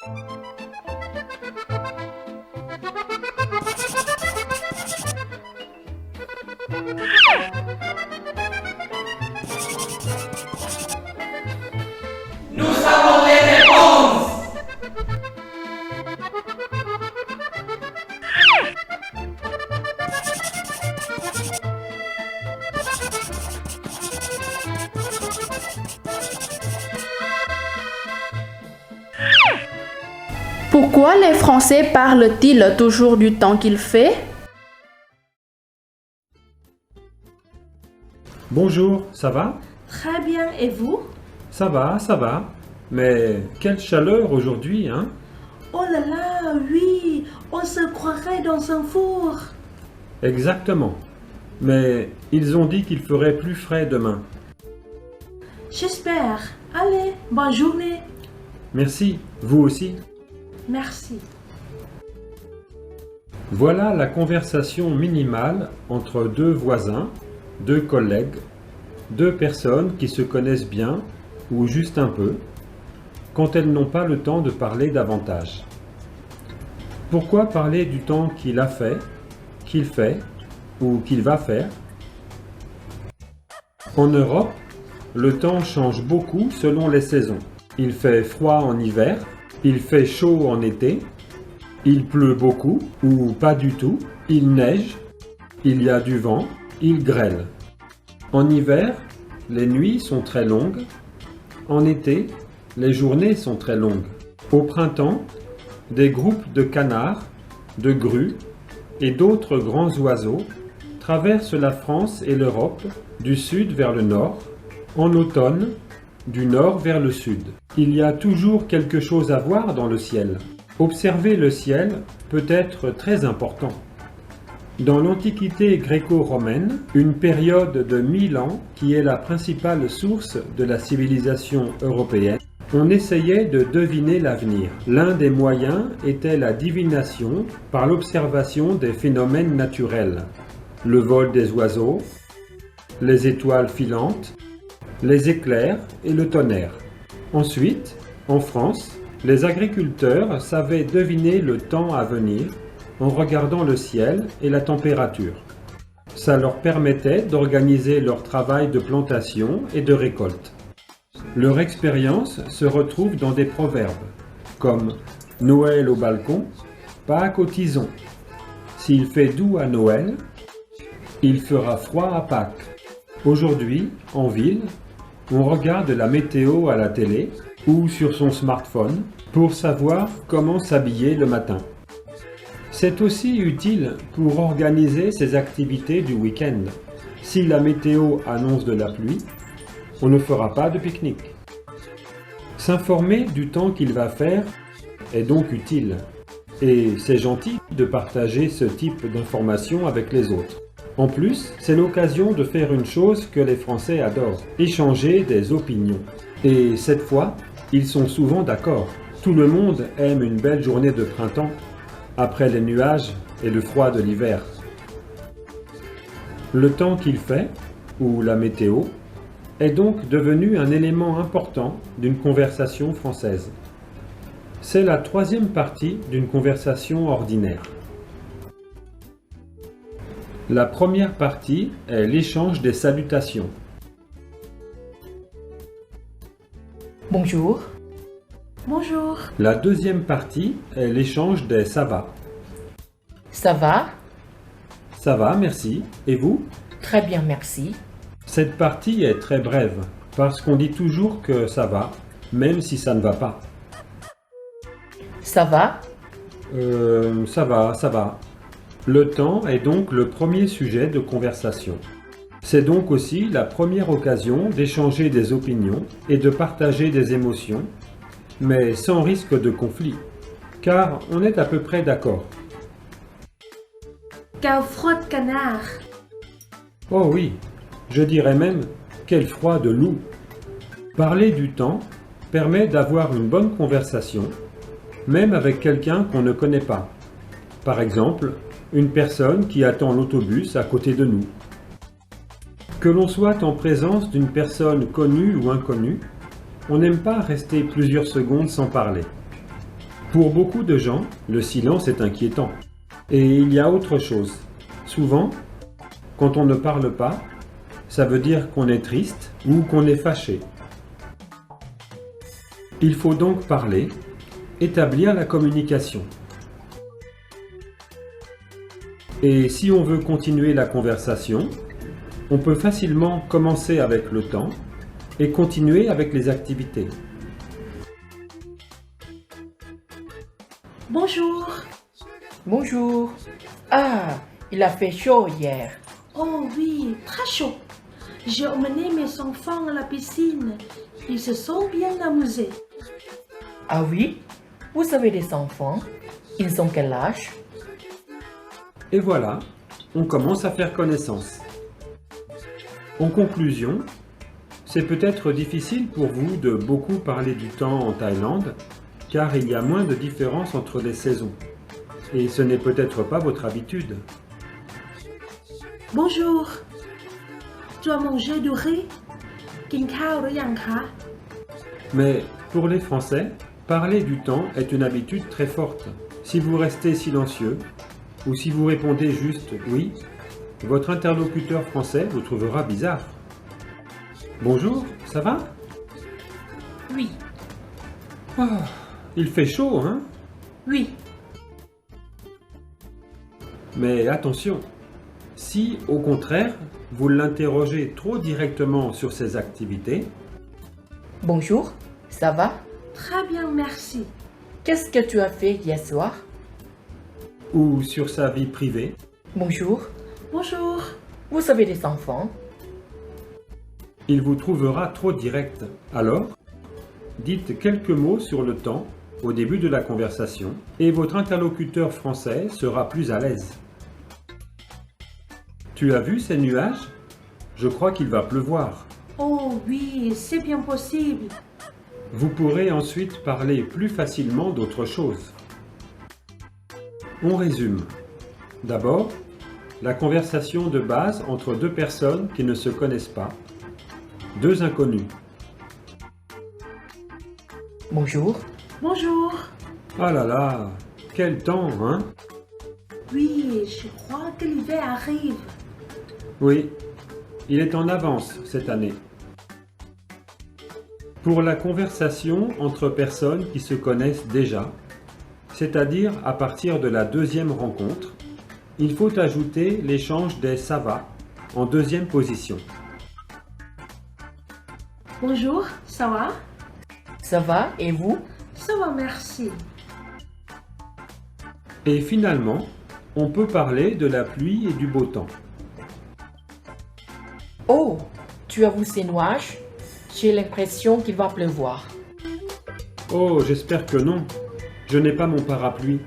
Nous avons les réponses. Pourquoi les Français parlent-ils toujours du temps qu'il fait? Bonjour, ça va? Très bien, et vous? Ça va. Mais quelle chaleur aujourd'hui, hein? Oh là là, oui, on se croirait dans un four. Exactement. Mais ils ont dit qu'il ferait plus frais demain. J'espère. Allez, bonne journée. Merci, vous aussi. Merci. Voilà la conversation minimale entre deux voisins, deux collègues, deux personnes qui se connaissent bien ou juste un peu, quand elles n'ont pas le temps de parler davantage. Pourquoi parler du temps qu'il a fait, qu'il fait ou qu'il va faire? En Europe, le temps change beaucoup selon les saisons. Il fait froid en hiver, il fait chaud en été, il pleut beaucoup ou pas du tout, il neige, il y a du vent, il grêle. En hiver, les nuits sont très longues. En été, les journées sont très longues. Au printemps, des groupes de canards, de grues et d'autres grands oiseaux traversent la France et l'Europe du sud vers le nord. En automne, du nord vers le sud. Il y a toujours quelque chose à voir dans le ciel. Observer le ciel peut être très important. Dans l'Antiquité gréco-romaine, une période de 1000 ans qui est la principale source de la civilisation européenne, on essayait de deviner l'avenir. L'un des moyens était la divination par l'observation des phénomènes naturels. Le vol des oiseaux, les étoiles filantes, les éclairs et le tonnerre. Ensuite, en France, les agriculteurs savaient deviner le temps à venir en regardant le ciel et la température. Ça leur permettait d'organiser leur travail de plantation et de récolte. Leur expérience se retrouve dans des proverbes, comme « Noël au balcon, Pâques au tison ». S'il fait doux à Noël, il fera froid à Pâques. Aujourd'hui, en ville, on regarde la météo à la télé ou sur son smartphone pour savoir comment s'habiller le matin. C'est aussi utile pour organiser ses activités du week-end. Si la météo annonce de la pluie, on ne fera pas de pique-nique. S'informer du temps qu'il va faire est donc utile. Et c'est gentil de partager ce type d'informations avec les autres. En plus, c'est l'occasion de faire une chose que les Français adorent, échanger des opinions. Et cette fois, ils sont souvent d'accord. Tout le monde aime une belle journée de printemps, après les nuages et le froid de l'hiver. Le temps qu'il fait, ou la météo, est donc devenu un élément important d'une conversation française. C'est la troisième partie d'une conversation ordinaire. La première partie est l'échange des salutations. Bonjour. Bonjour. La deuxième partie est l'échange des ça va. Ça va? Ça va, merci. Et vous? Très bien, merci. Cette partie est très brève, parce qu'on dit toujours que ça va, même si ça ne va pas. Ça va? Ça va. Le temps est donc le premier sujet de conversation. C'est donc aussi la première occasion d'échanger des opinions et de partager des émotions, mais sans risque de conflit, car on est à peu près d'accord. Quel froid de canard. Oh oui, je dirais même quel froid de loup. Parler du temps permet d'avoir une bonne conversation, même avec quelqu'un qu'on ne connaît pas. Par exemple, une personne qui attend l'autobus à côté de nous. Que l'on soit en présence d'une personne connue ou inconnue, on n'aime pas rester plusieurs secondes sans parler. Pour beaucoup de gens, le silence est inquiétant. Et il y a autre chose. Souvent, quand on ne parle pas, ça veut dire qu'on est triste ou qu'on est fâché. Il faut donc parler, établir la communication. Et si on veut continuer la conversation, on peut facilement commencer avec le temps et continuer avec les activités. Bonjour. Bonjour. Ah, il a fait chaud hier. Oh oui, très chaud. J'ai emmené mes enfants à la piscine. Ils se sont bien amusés. Ah oui? Vous avez des enfants? Ils ont quel âge? Et voilà, on commence à faire connaissance. En conclusion, c'est peut-être difficile pour vous de beaucoup parler du temps en Thaïlande, car il y a moins de différence entre les saisons. Et ce n'est peut-être pas votre habitude. Bonjour. Tu as mangé du riz? กินข้าวหรือยังคะ Mais pour les Français, parler du temps est une habitude très forte. Si vous restez silencieux, ou si vous répondez juste « oui », votre interlocuteur français vous trouvera bizarre. Bonjour, ça va? Oui. Ah, il fait chaud, hein? Oui. Mais attention, si au contraire, vous l'interrogez trop directement sur ses activités, Bonjour, ça va? Très bien, merci. Qu'est-ce que tu as fait hier soir? ou sur sa vie privée, Bonjour. Bonjour. Vous avez des enfants? il vous trouvera trop direct. Alors, dites quelques mots sur le temps au début de la conversation et votre interlocuteur français sera plus à l'aise. Tu as vu ces nuages? Je crois qu'il va pleuvoir. Oh oui, c'est bien possible. Vous pourrez ensuite parler plus facilement d'autre chose. On résume. D'abord, la conversation de base entre deux personnes qui ne se connaissent pas, deux inconnus. Bonjour. Bonjour. Ah là là, quel temps, hein? Oui, je crois que l'hiver arrive. Oui, il est en avance cette année. Pour la conversation entre personnes qui se connaissent déjà, c'est-à-dire à partir de la deuxième rencontre, il faut ajouter l'échange des « ça va » en deuxième position. Bonjour, ça va? Ça va et vous? Ça va, merci. Et finalement, on peut parler de la pluie et du beau temps. Oh, tu as vu ces nuages? J'ai l'impression qu'il va pleuvoir. Oh, j'espère que non. Je n'ai pas mon parapluie.